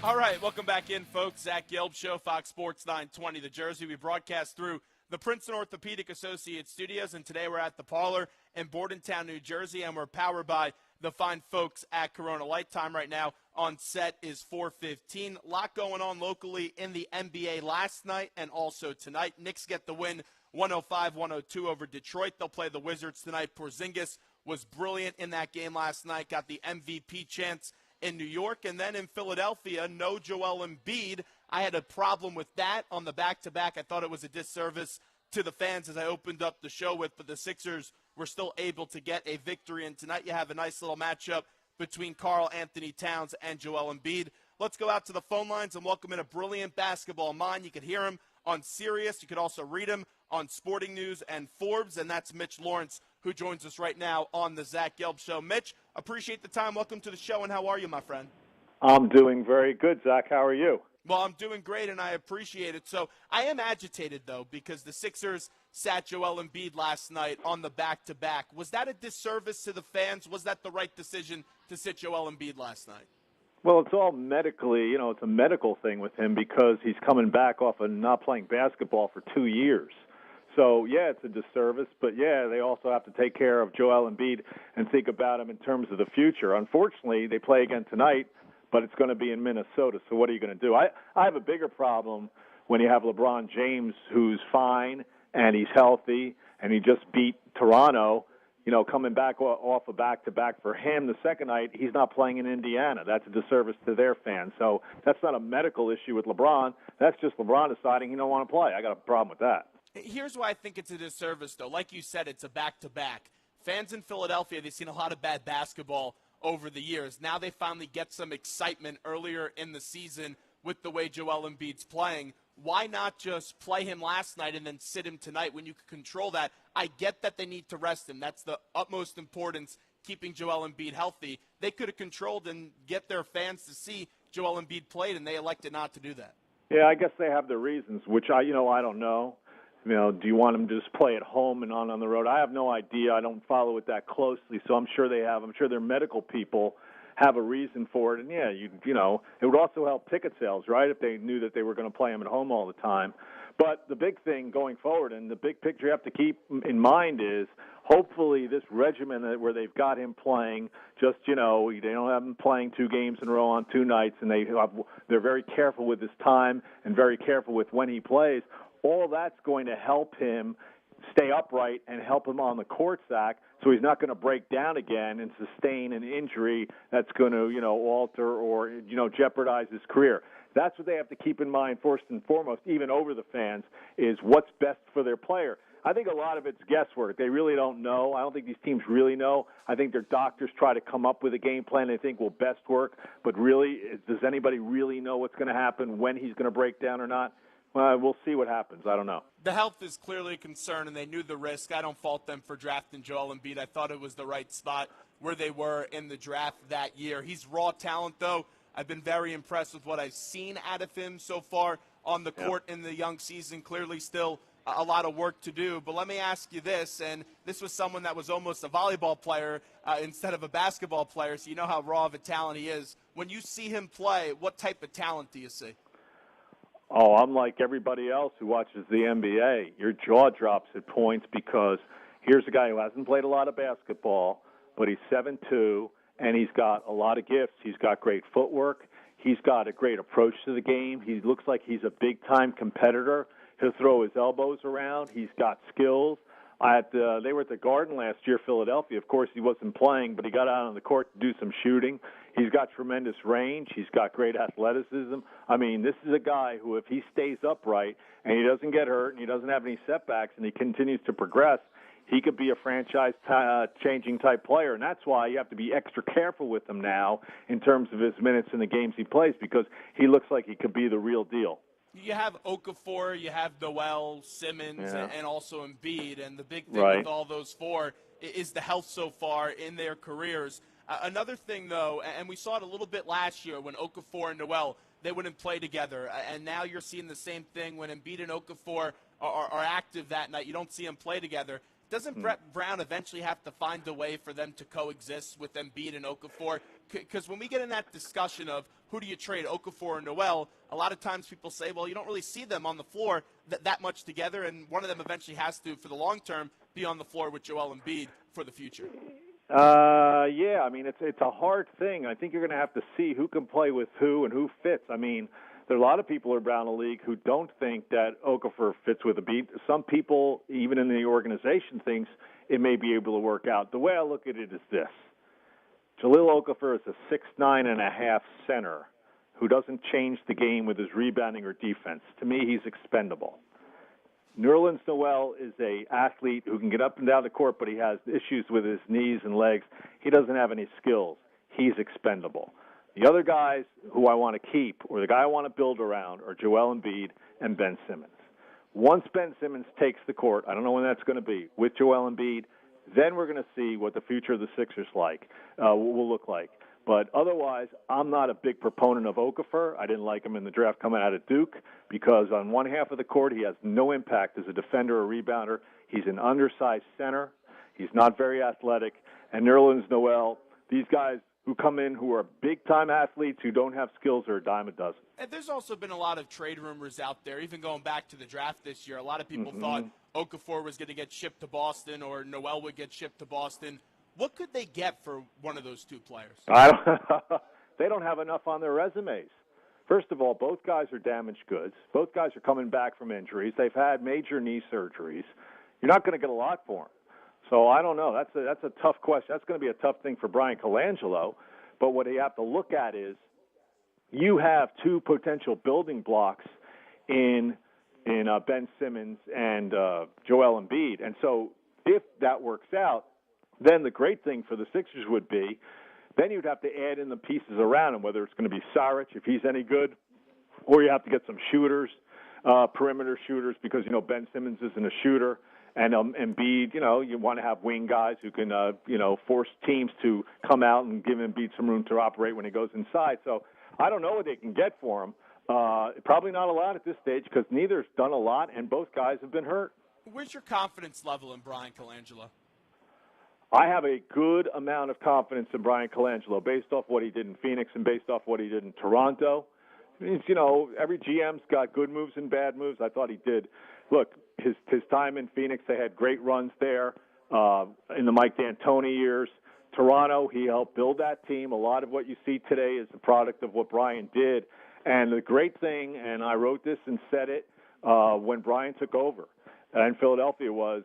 All right, welcome back in, folks. Zach Gelb Show, Fox Sports 920, the Jersey. We broadcast through the Princeton Orthopedic Associates studios, and today we're at the Parlor in Bordentown, New Jersey, and we're powered by the fine folks at Corona Light. Time right now on set is 4:15. A lot going on locally in the NBA last night and also tonight. Knicks get the win 105-102 over Detroit. They'll play the Wizards tonight. Porzingis was brilliant in that game last night, got the MVP chance in New York, and then in Philadelphia, no Joel Embiid. I had a problem with that on the back-to-back. I thought it was a disservice to the fans as I opened up the show with, but the Sixers were still able to get a victory, and tonight you have a nice little matchup between Karl Anthony Towns and Joel Embiid. Let's go out to the phone lines and welcome in a brilliant basketball mind. You could hear him on Sirius. You could also read him on Sporting News and Forbes, and that's Mitch Lawrence, who joins us right now on the Zach Gelb Show. Mitch, appreciate the time. Welcome to the show, and how are you, my friend? I'm doing very good, Zach. How are you? Well, I'm doing great, and I appreciate it. So I am agitated, though, because the Sixers sat Joel Embiid last night on the back-to-back. Was that a disservice to the fans? Was that the right decision to sit Joel Embiid last night? Well, it's all medically, it's a medical thing with him because he's coming back off of not playing basketball for 2 years. So, yeah, it's a disservice, but, yeah, they also have to take care of Joel Embiid and think about him in terms of the future. Unfortunately, they play again tonight, but it's going to be in Minnesota, so what are you going to do? I have a bigger problem when you have LeBron James, who's fine and he's healthy, and he just beat Toronto, coming back off a back-to-back for him. The second night, he's not playing in Indiana. That's a disservice to their fans. So that's not a medical issue with LeBron. That's just LeBron deciding he don't want to play. I got a problem with that. Here's why I think it's a disservice, though. Like you said, it's a back-to-back. Fans in Philadelphia, they've seen a lot of bad basketball over the years. Now they finally get some excitement earlier in the season with the way Joel Embiid's playing. Why not just play him last night and then sit him tonight when you can control that? I get that they need to rest him. That's the utmost importance, keeping Joel Embiid healthy. They could have controlled and get their fans to see Joel Embiid played, and they elected not to do that. Yeah, I guess they have their reasons, which I don't know. Do you want them to just play at home and not on the road? I have no idea. I don't follow it that closely, so I'm sure they have. I'm sure their medical people have a reason for it. And, yeah, it would also help ticket sales, right, if they knew that they were going to play him at home all the time. But the big thing going forward and the big picture you have to keep in mind is hopefully this regimen where they've got him playing just, they don't have him playing 2 games in a row on 2 nights, and they're very careful with his time and very careful with when he plays. All that's going to help him stay upright and help him on the court, Zach, so he's not going to break down again and sustain an injury that's going to, alter or, jeopardize his career. That's what they have to keep in mind first and foremost, even over the fans, is what's best for their player. I think a lot of it's guesswork. They really don't know. I don't think these teams really know. I think their doctors try to come up with a game plan they think will best work, but really, does anybody really know what's going to happen, when he's going to break down or not? Well, we'll see what happens. I don't know. The health is clearly a concern, and they knew the risk. I don't fault them for drafting Joel Embiid. I thought it was the right spot where they were in the draft that year. He's raw talent, though. I've been very impressed with what I've seen out of him so far on the court in the young season. Clearly still a lot of work to do. But let me ask you this, and this was someone that was almost a volleyball player instead of a basketball player, so you know how raw of a talent he is. When you see him play, what type of talent do you see? Oh, I'm like everybody else who watches the NBA. Your jaw drops at points because here's a guy who hasn't played a lot of basketball, but he's 7'2", and he's got a lot of gifts. He's got great footwork. He's got a great approach to the game. He looks like he's a big-time competitor. He'll throw his elbows around. He's got skills. They were at the Garden last year, Philadelphia. Of course, he wasn't playing, but he got out on the court to do some shooting. He's got tremendous range. He's got great athleticism. I mean, this is a guy who, if he stays upright and he doesn't get hurt and he doesn't have any setbacks and he continues to progress, he could be a franchise-changing type player. And that's why you have to be extra careful with him now in terms of his minutes in the games he plays, because he looks like he could be the real deal. You have Okafor, you have Noel, Simmons, and also Embiid. And the big thing with all those four is the health so far in their careers. Another thing, though, and we saw it a little bit last year when Okafor and Noel, they wouldn't play together. And now you're seeing the same thing when Embiid and Okafor are active that night. You don't see them play together. doesn't Brett Brown eventually have to find a way for them to coexist with Embiid and Okafor? Because when we get in that discussion of who do you trade, Okafor or Noel, a lot of times people say, well, you don't really see them on the floor that much together, and one of them eventually has to, for the long term, be on the floor with Joel Embiid for the future. Yeah, I mean, it's a hard thing. I think you're going to have to see who can play with who and who fits. I mean, there are a lot of people around the league who don't think that Okafor fits with Embiid. Some people, even in the organization, thinks it may be able to work out. The way I look at it is this. Jahlil Okafor is a 6'9.5" center who doesn't change the game with his rebounding or defense. To me, he's expendable. Nerlens Noel is an athlete who can get up and down the court, but he has issues with his knees and legs. He doesn't have any skills. He's expendable. The other guys who I want to keep, or the guy I want to build around, are Joel Embiid and Ben Simmons. Once Ben Simmons takes the court, I don't know when that's going to be, with Joel Embiid, then we're going to see what the future of the Sixers will look like. But otherwise, I'm not a big proponent of Okafor. I didn't like him in the draft coming out of Duke because on one half of the court, he has no impact as a defender or rebounder. He's an undersized center. He's not very athletic. And Nerlens Noel, these guys who come in who are big-time athletes who don't have skills are a dime a dozen. And there's also been a lot of trade rumors out there, even going back to the draft this year. A lot of people thought Okafor was going to get shipped to Boston or Noel would get shipped to Boston. What could they get for one of those two players? They don't have enough on their resumes. First of all, both guys are damaged goods. Both guys are coming back from injuries. They've had major knee surgeries. You're not going to get a lot for them. So I don't know. That's a tough question. That's going to be a tough thing for Brian Colangelo. But what you have to look at is you have two potential building blocks in Ben Simmons and Joel Embiid. And so if that works out, then the great thing for the Sixers would be then you'd have to add in the pieces around him, whether it's going to be Saric, if he's any good, or you have to get some shooters, perimeter shooters, because, Ben Simmons isn't a shooter. And Embiid, you want to have wing guys who can, force teams to come out and give Embiid some room to operate when he goes inside. So I don't know what they can get for him. Probably not a lot at this stage because neither's done a lot, and both guys have been hurt. Where's your confidence level in Brian Colangelo? I have a good amount of confidence in Brian Colangelo based off what he did in Phoenix and based off what he did in Toronto. It's, every GM's got good moves and bad moves. I thought he did. Look, his time in Phoenix, they had great runs there in the Mike D'Antoni years. Toronto, he helped build that team. A lot of what you see today is the product of what Brian did. And the great thing, and I wrote this and said it when Brian took over in Philadelphia was,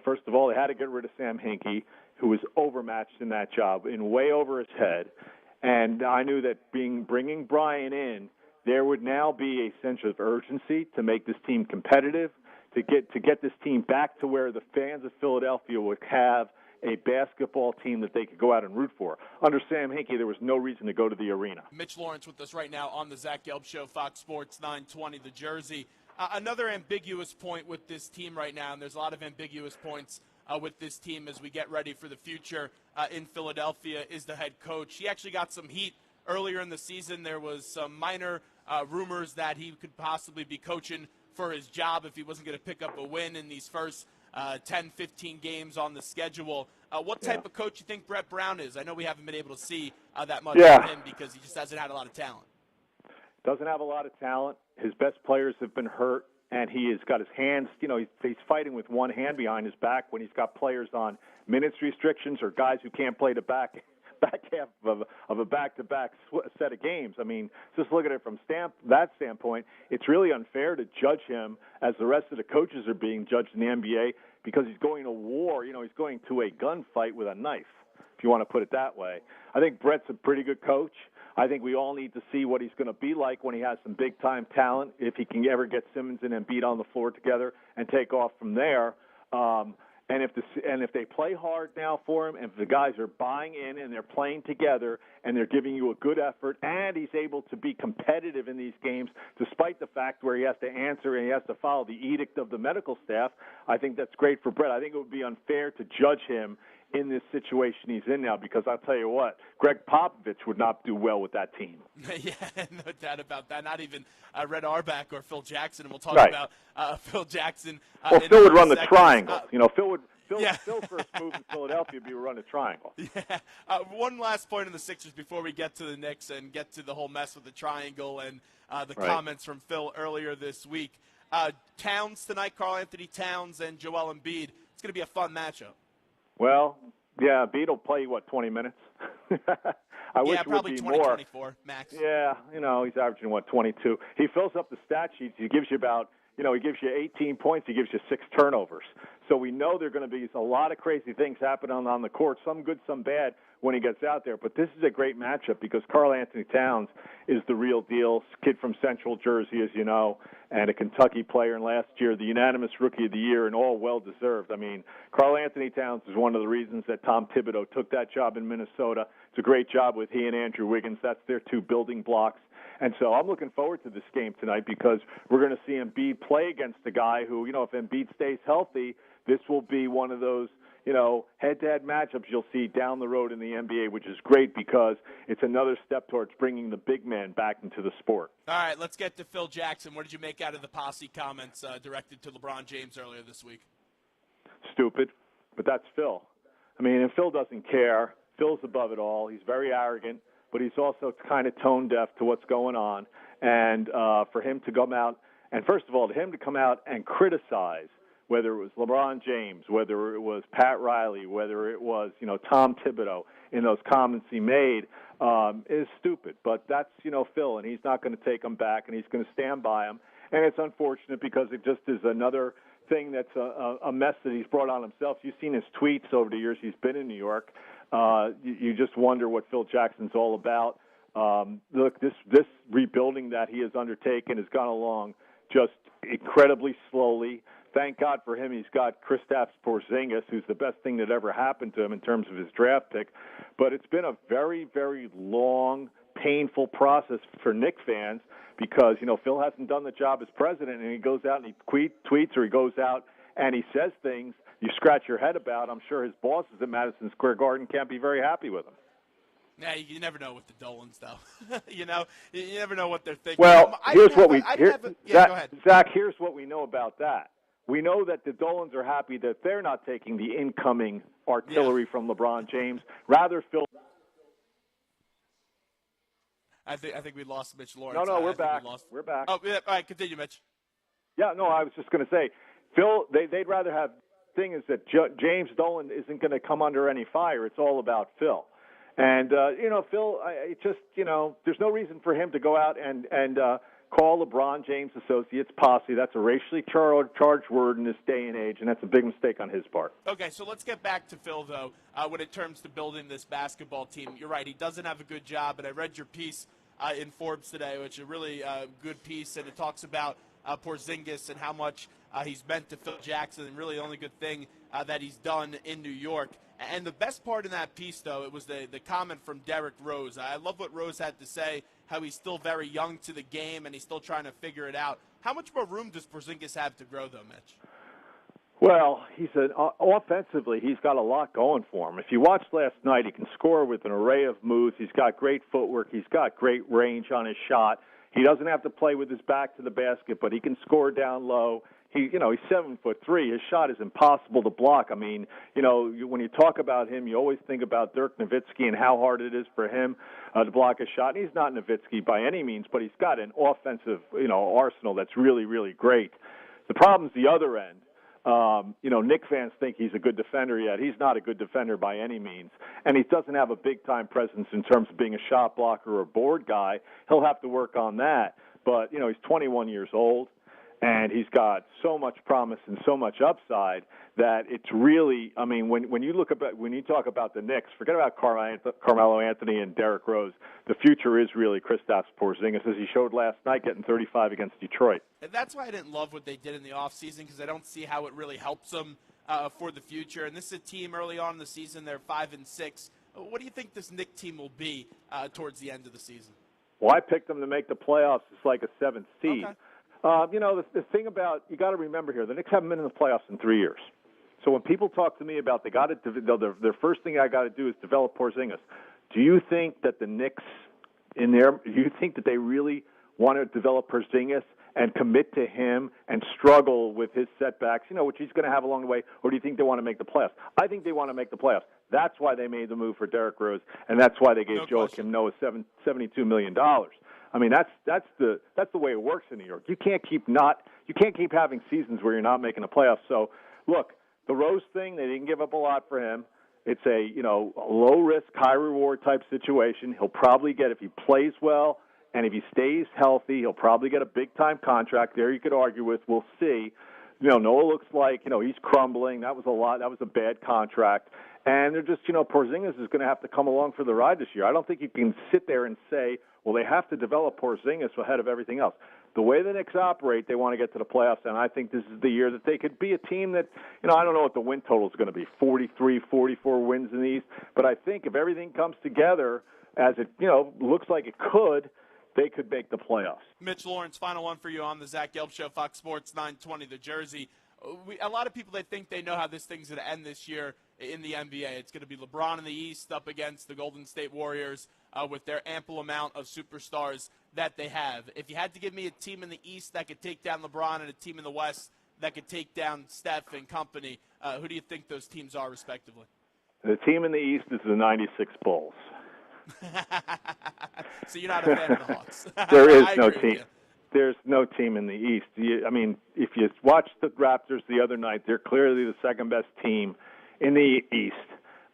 first of all, they had to get rid of Sam Hinkie, who was overmatched in that job, in way over his head. And I knew that bringing Brian in, there would now be a sense of urgency to make this team competitive, to get this team back to where the fans of Philadelphia would have a basketball team that they could go out and root for. Under Sam Hinkie, there was no reason to go to the arena. Mitch Lawrence with us right now on the Zach Gelb Show, Fox Sports 920, the Jersey. Another ambiguous point with this team right now, and there's a lot of ambiguous points with this team as we get ready for the future in Philadelphia, is the head coach. He actually got some heat earlier in the season. There was some minor rumors that he could possibly be coaching for his job if he wasn't going to pick up a win in these first 10, 15 games on the schedule. What type of coach do you think Brett Brown is? I know we haven't been able to see that much of him because he just hasn't had a lot of talent. Doesn't have a lot of talent. His best players have been hurt, and he has got his hands, he's fighting with one hand behind his back when he's got players on minutes restrictions or guys who can't play the back half of a back-to-back set of games. I mean, just look at it from that standpoint, it's really unfair to judge him as the rest of the coaches are being judged in the NBA because he's going to war. He's going to a gunfight with a knife, if you want to put it that way. I think Brett's a pretty good coach. I think we all need to see what he's going to be like when he has some big-time talent, if he can ever get Simmons and Embiid on the floor together and take off from there. And if they play hard now for him, and if the guys are buying in and they're playing together and they're giving you a good effort, and he's able to be competitive in these games, despite the fact where he has to answer and he has to follow the edict of the medical staff, I think that's great for Brett. I think it would be unfair to judge him in this situation he's in now, because I'll tell you what, Greg Popovich would not do well with that team. Yeah, no doubt about that. Not even Red Auerbach or Phil Jackson, and we'll talk about Phil Jackson. Well, Phil would run the triangle. Phil's first move in Philadelphia would be to run a triangle. Yeah. One last point on the Sixers before we get to the Knicks and get to the whole mess with the triangle and the comments from Phil earlier this week. Towns tonight, Karl Anthony Towns and Joel Embiid. It's going to be a fun matchup. Well, yeah, Embiid will play, 20 minutes? I wish it would probably be 20, more. 24 max. Yeah, he's averaging, 22. He fills up the stat sheets. He gives you he gives you 18 points. He gives you 6 turnovers. So we know there are going to be a lot of crazy things happening on the court, some good, some bad, when he gets out there. But this is a great matchup because Karl Anthony Towns is the real deal, kid from Central Jersey, as you know, and a Kentucky player. And last year, the unanimous Rookie of the Year, and all well-deserved. I mean, Karl Anthony Towns is one of the reasons that Tom Thibodeau took that job in Minnesota. It's a great job with he and Andrew Wiggins. That's their 2 building blocks. And so I'm looking forward to this game tonight because we're going to see Embiid play against a guy who, if Embiid stays healthy, this will be one of those, head-to-head matchups you'll see down the road in the NBA, which is great because it's another step towards bringing the big man back into the sport. All right, let's get to Phil Jackson. What did you make out of the posse comments directed to LeBron James earlier this week? Stupid, but that's Phil. I mean, and Phil doesn't care. Phil's above it all. He's very arrogant, but he's also kind of tone deaf to what's going on. And for him to come out, and first of all, to him to come out and criticize, whether it was LeBron James, whether it was Pat Riley, whether it was, Tom Thibodeau in those comments he made, is stupid. But that's, Phil, and he's not going to take them back, and he's going to stand by them. And it's unfortunate because it just is another thing that's a mess that he's brought on himself. You've seen his tweets over the years he's been in New York. You just wonder what Phil Jackson's all about. Look, this rebuilding that he has undertaken has gone along just incredibly slowly. Thank God for him, he's got Kristaps Porzingis, who's the best thing that ever happened to him in terms of his draft pick. But it's been a very, very long, painful process for Knicks fans because, Phil hasn't done the job as president, and he goes out and he tweets or he goes out and he says things you scratch your head about. I'm sure his bosses at Madison Square Garden can't be very happy with him. Yeah, you never know with the Dolans, though. you never know what they're thinking. Well, here's what go ahead. Zach, here's what we know about that. We know that the Dolans are happy that they're not taking the incoming artillery from LeBron James. Rather, Phil. I think we lost Mitch Lawrence. No, we're back. We're back. Oh, yeah, all right, continue, Mitch. Yeah, no, I was just going to say, Phil, they'd rather have thing is that James Dolan isn't going to come under any fire. It's all about Phil. And, Phil, there's no reason for him to go out and call LeBron James Associates posse. That's a racially charged word in this day and age, and that's a big mistake on his part. Okay, so let's get back to Phil, though, when it comes to building this basketball team. You're right, he doesn't have a good job, and I read your piece in Forbes today, which is a really good piece, and it talks about Porzingis and how much he's meant to Phil Jackson, and really the only good thing that he's done in New York. And the best part in that piece, though, it was the comment from Derrick Rose. I love what Rose had to say, how he's still very young to the game and he's still trying to figure it out. How much more room does Porzingis have to grow, though, Mitch? Well, offensively, he's got a lot going for him. If you watched last night, he can score with an array of moves. He's got great footwork. He's got great range on his shot. He doesn't have to play with his back to the basket, but he can score down low. He's 7'3". His shot is impossible to block. I mean, when you talk about him, you always think about Dirk Nowitzki and how hard it is for him to block a shot. And he's not Nowitzki by any means, but he's got an offensive, arsenal that's really, really great. The problem's the other end. Knicks fans think he's a good defender yet. He's not a good defender by any means. And he doesn't have a big-time presence in terms of being a shot blocker or a board guy. He'll have to work on that. But, he's 21 years old, and he's got so much promise and so much upside that it's really, when you talk about the Knicks, forget about Carmelo Anthony and Derrick Rose. The future is really Kristaps Porzingis, as he showed last night, getting 35 against Detroit. And that's why I didn't love what they did in the offseason, because I don't see how it really helps them for the future. And this is a team early on in the season, they're 5-6. What do you think this Knicks team will be towards the end of the season? Well, I picked them to make the playoffs. It's like a 7th seed. Okay. The thing about, you got to remember here, the Knicks haven't been in the playoffs in 3 years. So when people talk to me about their first thing I got to do is develop Porzingis, do you think that the Knicks do you think that they really want to develop Porzingis and commit to him and struggle with his setbacks, which he's going to have along the way, or do you think they want to make the playoffs? I think they want to make the playoffs. That's why they made the move for Derrick Rose, and that's why they gave Joakim Noah $72 million. I mean, that's the way it works in New York. You can't keep having seasons where you're not making the playoffs. So, look, the Rose thing, they didn't give up a lot for him. It's a low risk, high reward type situation. He'll probably get, if he plays well and if he stays healthy, he'll probably get a big time contract. There you could argue with. We'll see. Noah looks like he's crumbling. That was a lot. That was a bad contract. And they're just Porzingis is going to have to come along for the ride this year. I don't think you can sit there and say, well, they have to develop Porzingis ahead of everything else. The way the Knicks operate, they want to get to the playoffs, and I think this is the year that they could be a team that, I don't know what the win total is going to be, 43, 44 wins in the East, but I think if everything comes together as it, looks like it could, they could make the playoffs. Mitch Lawrence, final one for you on the Zach Gelb Show, Fox Sports 920, the Jersey. A lot of people, they think they know how this thing's going to end this year in the NBA. It's going to be LeBron in the East up against the Golden State Warriors with their ample amount of superstars that they have. If you had to give me a team in the East that could take down LeBron and a team in the West that could take down Steph and company, who do you think those teams are, respectively? The team in the East is the 96 Bulls. So you're not a fan of the Hawks. There is no team. There's no team in the East. If you watched the Raptors the other night, they're clearly the second-best team in the East,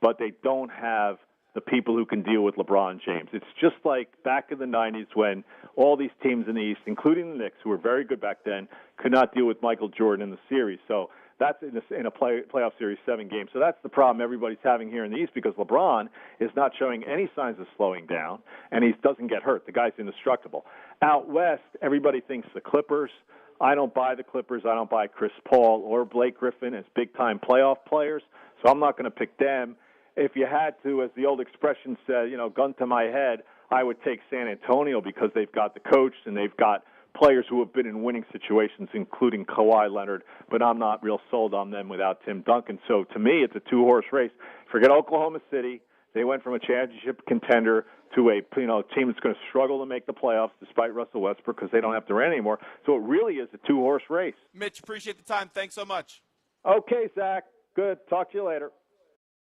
but they don't have the people who can deal with LeBron James. It's just like back in the 90s when all these teams in the East, including the Knicks, who were very good back then, could not deal with Michael Jordan in the series. So that's in a playoff series, 7 games. So that's the problem everybody's having here in the East because LeBron is not showing any signs of slowing down, and he doesn't get hurt. The guy's indestructible. Out West, everybody thinks the Clippers. I don't buy the Clippers. I don't buy Chris Paul or Blake Griffin as big-time playoff players, so I'm not going to pick them. If you had to, as the old expression said, gun to my head, I would take San Antonio because they've got the coach and they've got players who have been in winning situations, including Kawhi Leonard, but I'm not real sold on them without Tim Duncan. So to me, it's a two-horse race. Forget Oklahoma City. They went from a championship contender to a team that's going to struggle to make the playoffs despite Russell Westbrook because they don't have Durant anymore. So it really is a two-horse race. Mitch, appreciate the time. Thanks so much. Okay, Zach. Good. Talk to you later.